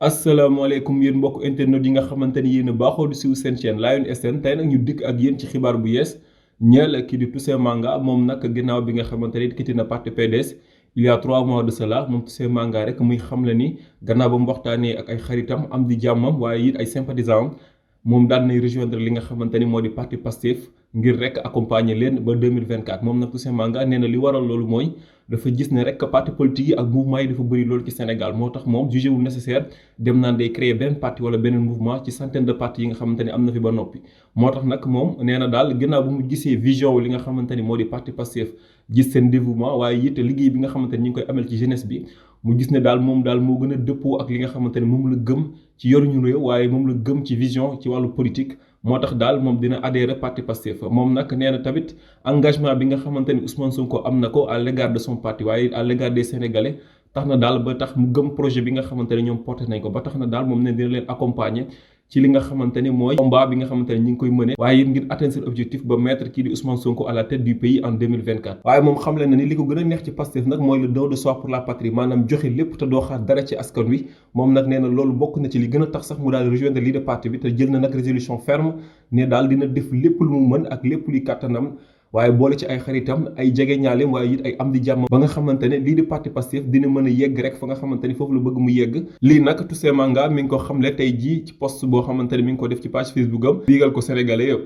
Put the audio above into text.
asalaamaaleykum yéen mbokk internet yi nga xamante ni yéen a baaxoo di suivre seen chaîne Lion SN tey nag ñu dikk ak yéen ci xibaar bu yees ñeel kii di Toussaint Manga moom nag ginnaaw bi nga xamante ni quitté na parti PDS il y a 3 mois de cela moom Toussaint Manga rek muy xamle ni gannaaw ba mu waxtaanee ak ay xaritam am di jàmmam waaye it ay sympathisants moom daan nay rejoindre li nga xamante ni moo di parti Pastef ngir rek accompagner leen ba 2024 moom nag Toussaint Manga nee na li waral loolu mooy dafa gis ne rek parti politique yi ak mouvement yi dafa bëri loolu ci Sénégal moo tax moom jugé wul nécessaire dem naan day créer benn parti wala beneen mouvement ci centaine de partis yi nga xamante ni am na fi ba noppi. moo tax nag moom nee na daal ginnaaw bu mu gisee vision wu li nga xamante ni moo di parti Pastef gis seen dévouement waaye it liggéey bi nga xamante ni ñu ngi koy amal ci jeunesse bi mu gis ne daal moom daal moo gën a dëppoo ak li nga xamante ni moom la gëm ci yoruñu réew waaye moom la gëm ci vision ci wàllu politique. moo tax daal moom dina adhérer parti Pastef moom nag nee na tamit engagement bi nga xamante ni Ousmane Sonko am na ko à l'égard de son parti waaye à l'égard des Sénégalais tax na daal ba tax mu gëm projet bi nga xamante ne ñoom porté nañ ko ba tax na daal moom ne dina leen accompagner ci li nga xamante ni mooy combat bi nga xamante ne ñi ngi koy mëne waaye it ngir atteindre seen objectif ba mettre kii di Ousmane Sonko à la tête du pays en 2024 waaye moom xam leen na ni li ko gën a neex ci Pastef nag mooy le don de soi pour la patrie maanaam joxe lépp te doo xaar dara ci askan wi moom nag nee na loolu bokk na ci li gën a tax sax mu daal rejoindre lii de parti bi te jël na nag résolution ferme ne daal dina def lépp lu mu mën ak lépp luy kàttanam waaye boole ci ay xaritam ay jege ñaaleem waaye it ay am di jàmm ba nga xamante ne lii di parti Pastef dina mën a yegg rek fa nga xamante ni foofu la bëgg mu yegg lii nag Toussaint Manga mi ngi ko xamle tey jii ci post boo xamante ne mi ngi ko def ci page Facebook am biigal ko sénégalais yëpp